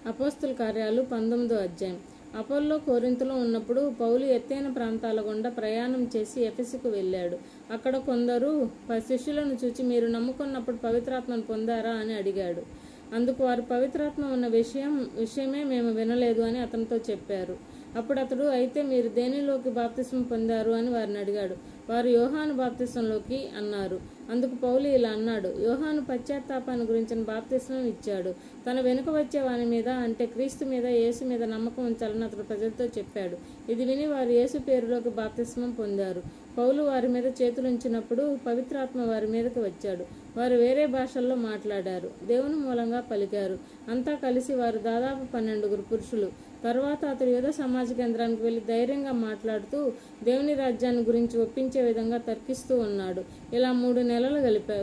అపోస్తుల కార్యాలు 19వ అధ్యాయం. అపోల్లో కొరింథులో ఉన్నప్పుడు పౌలు ఎత్తైన ప్రాంతాల గుండా ప్రయాణం చేసి ఎఫెసుకు వెళ్ళాడు. అక్కడ కొందరు శిష్యులను చూచి, మీరు నమ్ముకున్నప్పుడు పవిత్రాత్మను పొందారా అని అడిగాడు. అందుకు వారు, పవిత్రాత్మ ఉన్న విషయమే మేము వినలేదు అని అతనితో చెప్పారు. అప్పుడు అతడు, అయితే మీరు దేనిలోకి బాప్తిస్మం పొందారు అని వారిని అడిగాడు. వారు, యోహాను బాప్తిస్మంలోకి అన్నారు. అందుకు పౌలు ఇలా అన్నాడు, యోహాను పశ్చాత్తాపాన్ని గురించిన బాప్తిస్మం ఇచ్చాడు. తన వెనుక వచ్చే వాని మీద, అంటే క్రీస్తు మీద, యేసు మీద నమ్మకం ఉంచాలని అతడు ప్రజలతో చెప్పాడు. ఇది విని వారు యేసు పేరులోకి బాప్తిస్మం పొందారు. పౌలు వారి మీద చేతులుంచినప్పుడు పవిత్రాత్మ వారి మీదకి వచ్చాడు. వారు వేరే భాషల్లో మాట్లాడారు, దేవుని మూలంగా పలికారు. అంతా కలిసి వారు దాదాపు 12 పురుషులు. తరువాత అతడు యూదా సమాజ కేంద్రానికి వెళ్లి ధైర్యంగా మాట్లాడుతూ దేవుని రాజ్యాన్ని గురించి ఒప్పించే విధంగా తర్కిస్తూ ఉన్నాడు. ఇలా 3 నెలలు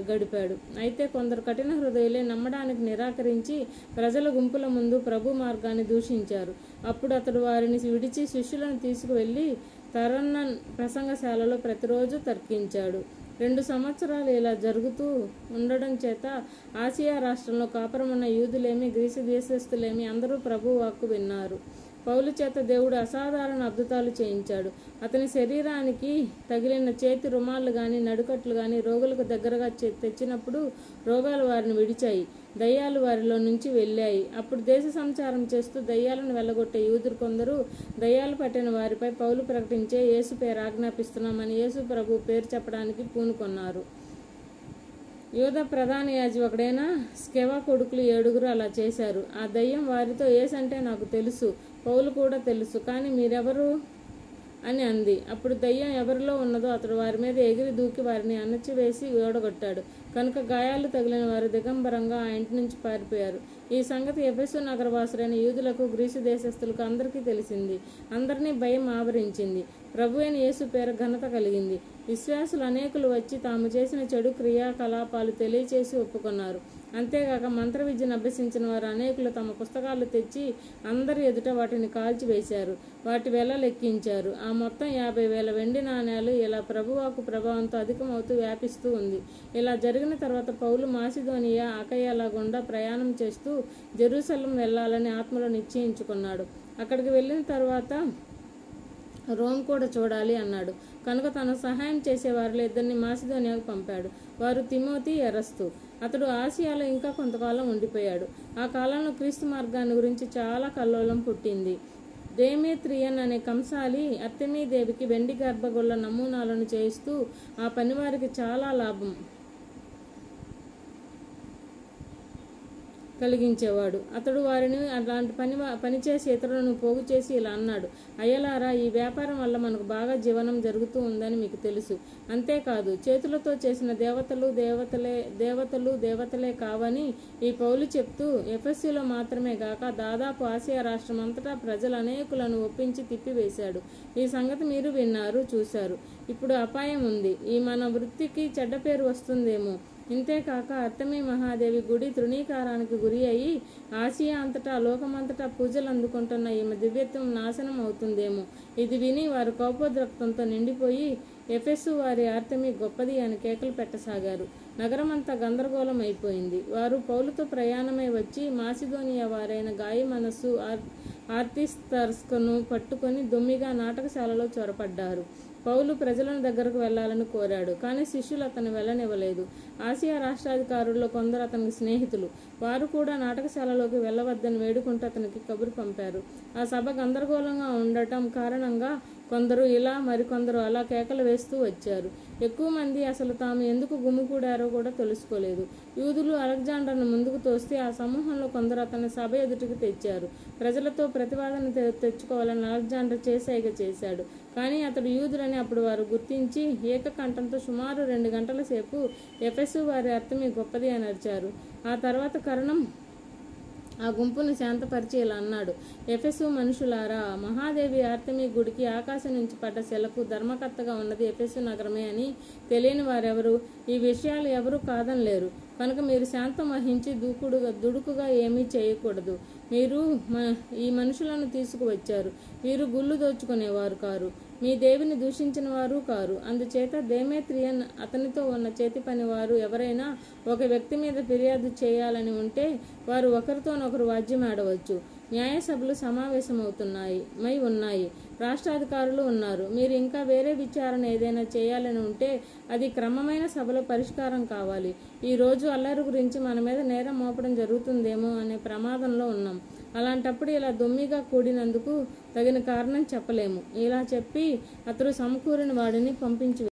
గడిపాడు. అయితే కొందరు కఠిన హృదయులే నమ్మడానికి నిరాకరించి ప్రజల గుంపుల ముందు ప్రభు మార్గాన్ని దూషించారు. అప్పుడు అతడు వారిని విడిచి శిష్యులను తీసుకువెళ్లి తరన్న ప్రసంగశాలలో ప్రతిరోజు తర్కించాడు. 2 సంవత్సరాలు ఇలా జరుగుతూ ఉండడం చేత ఆసియా రాష్ట్రంలో కాపురమున్న యూదులేమి, గ్రీసు దేశస్థులేమి అందరూ ప్రభు వాక్కు విన్నారు. పౌలు చేత దేవుడు అసాధారణ అద్భుతాలు చేయించాడు. అతని శరీరానికి తగిలిన చేతి రుమాళ్ళు గాని, నడుకట్లు గాని రోగులకు దగ్గరగా తెచ్చినప్పుడు రోగాలు వారిని విడిచాయి, దయ్యాలు వారిలో నుంచి వెళ్ళాయి. అప్పుడు దేశ సంచారం చేస్తూ దయ్యాలను వెళ్ళగొట్టే యూదులు కొందరు దయ్యాలు పట్టిన వారిపై పౌలు ప్రకటించే యేసు పేరు ఆజ్ఞాపిస్తున్నామని యేసు ప్రభు పేరు చెప్పడానికి పూనుకొన్నారు. యూదా ప్రధాన యాజకుడైన స్కెవా కొడుకులు 7 అలా చేశారు. ఆ దయ్యం వారితో, యేసంటే నాకు తెలుసు, పౌలు కూడా తెలుసు, కానీ మీరెవరు అని అంది. అప్పుడు దయ్యం ఎవరిలో ఉన్నదో అతడు వారి మీద ఎగిరి దూకి వారిని అణచివేసి ఓడగొట్టాడు. కనుక గాయాలు తగిలిన వారు దిగంబరంగా ఆ ఇంటి నుంచి పారిపోయారు. ఈ సంగతి ఎఫెసు నగరవాసులైన యూదులకు, గ్రీసు దేశస్థులకు అందరికీ తెలిసింది. అందరినీ భయం ఆవరించింది. ప్రభువైన యేసు పేరు ఘనత కలిగింది. విశ్వాసులు అనేకులు వచ్చి తాము చేసిన చెడు క్రియాకలాపాలు తెలియచేసి ఒప్పుకున్నారు. అంతేగాక మంత్ర విద్యను అభ్యసించిన వారు అనేకులు తమ పుస్తకాలు తెచ్చి అందరి ఎదుట వాటిని కాల్చివేశారు. వాటి వెల లెక్కించారు. ఆ మొత్తం 50,000 వెండి నాణేలు. ఇలా ప్రభువాకు ప్రభావంతో అధికమవుతూ వ్యాపిస్తూ ఉంది. ఇలా జరిగిన తర్వాత పౌలు మాసిదోనియా, అకయ్యల గుండా ప్రయాణం చేస్తూ జెరూసలేం వెళ్లాలని ఆత్మలో నిశ్చయించుకున్నాడు. అక్కడికి వెళ్ళిన తర్వాత రోమ్ కూడా చూడాలి అన్నాడు. కనుక తను సహాయం చేసే వారిలో 2 మాసిదోనియాకు పంపాడు. వారు తిమోతి, ఎరస్తు. అతడు ఆసియాలో ఇంకా కొంతకాలం ఉండిపోయాడు. ఆ కాలంలో క్రీస్తు మార్గాన్ని గురించి చాలా కల్లోలం పుట్టింది. దేమేత్రియన్ అనే కంసాలి అర్తెమీ దేవికి వెండి గర్భగుళ్ళ నమూనాలను చేయిస్తూ ఆ పనివారికి చాలా లాభం కలిగించేవాడు. అతడు వారిని అలాంటి పనిచేసి ఇతరులను పోగు చేసి ఇలా అన్నాడు, అయ్యలారా, ఈ వ్యాపారం వల్ల మనకు బాగా జీవనం జరుగుతూ ఉందని మీకు తెలుసు. అంతేకాదు, చేతులతో చేసిన దేవతలే కావని ఈ పౌలు చెప్తూ ఎఫెసులో మాత్రమే గాక దాదాపు ఆసియా రాష్ట్రం అంతటా ప్రజలు అనేకులను ఒప్పించి తిప్పివేశాడు. ఈ సంగతి మీరు విన్నారు, చూశారు. ఇప్పుడు అపాయం ఉంది. ఈ మన వృత్తికి చెడ్డ పేరు వస్తుందేమో. ఇంతేకాక అర్తెమీ మహాదేవి గుడి తృణీకారానికి గురి అయి ఆసియా అంతటా, లోకమంతటా పూజలు అందుకుంటున్న ఈమె దివ్యత్వం నాశనం అవుతుందేమో. ఇది విని వారు కోపోద్రక్తంతో నిండిపోయి ఎఫెసు వారి అర్తెమీ గొప్పది అని కేకలు పెట్టసాగారు. నగరమంతా గందరగోళం అయిపోయింది. వారు పౌలుతో ప్రయాణమై వచ్చి మాసిదోనియా వారైన గాయమనస్సు, ఆర్తిస్తర్స్కును పట్టుకొని దొమ్మిగా నాటకశాలలో చొరపడ్డారు. పౌలు ప్రజలను దగ్గరకు వెళ్లాలని కోరాడు, కానీ శిష్యులు అతను వెళ్ళనివ్వలేదు. ఆసియా రాష్ట్రాధికారుల్లో కొందరు అతనికి స్నేహితులు. వారు కూడా నాటకశాలలోకి వెళ్ళవద్దని వేడుకుంటూ అతనికి కబురు పంపారు. ఆ సభ గందరగోళంగా ఉండటం కారణంగా కొందరు ఇలా, మరికొందరు అలా కేకలు వేస్తూ వచ్చారు. ఎక్కువ మంది అసలు తాము ఎందుకు గుమికూడారో కూడా తెలుసుకోలేదు. యూదులు అలెగ్జాండర్ను ముందుకు తోస్తే ఆ సమూహంలో కొందరు అతన్ని సభ ఎదుటికి తెచ్చారు. ప్రజలతో ప్రతివాదన తెచ్చుకోవాలని అలెగ్జాండర్ చేసైగ చేశాడు. కానీ అతడు యూదులని అప్పుడు వారు గుర్తించి ఏకకంఠంతో సుమారు 2 గంటల సేపు ఎఫెసు వారి అర్తెమీ గొప్పది అని అరిచారు. ఆ తర్వాత కరణం ఆ గుంపును శాంతపరిచి ఇలా అన్నాడు, ఎఫెసు మనుషులారా, మహాదేవి ఆర్తెమీ గుడికి ఆకాశం నుంచి పడ్డ శిలకు ధర్మకర్తగా ఉన్నది ఎఫెసు నగరమే అని తెలియని వారెవరు? ఈ విషయాలు ఎవరూ కాదనలేరు. కనుక మీరు శాంతం వహించి దుడుకుగా ఏమీ చేయకూడదు. మీరు ఈ మనుషులను తీసుకువచ్చారు. వీరు గుళ్ళు దోచుకునేవారు కారు. మీ దేవుని దూషించిన వారు కారు. అందుచేత దేమేత్రియన్ అతనితో ఉన్న చేతి పని వారు ఎవరైనా ఒక వ్యక్తి మీద ఫిర్యాదు చేయాలని ఉంటే వారు ఒకరితోనొకరు వాద్యమాడవచ్చు. న్యాయసభలు సమావేశమవుతున్నాయి ఉన్నాయి. రాష్ట్రాధికారులు ఉన్నారు. మీరు ఇంకా వేరే విచారణ ఏదైనా చేయాలని ఉంటే అది క్రమమైన సభలో పరిష్కారం కావాలి. ఈ రోజు అల్లరి గురించి మన మీద నేరం మోపడం జరుగుతుందేమో అనే ప్రమాదంలో ఉన్నాం. అలాంటప్పుడు ఇలా దొమ్మిగా కూడినందుకు తగిన కారణం చెప్పలేము. ఇలా చెప్పి అతడు సమకూరిన వాడిని పంపించి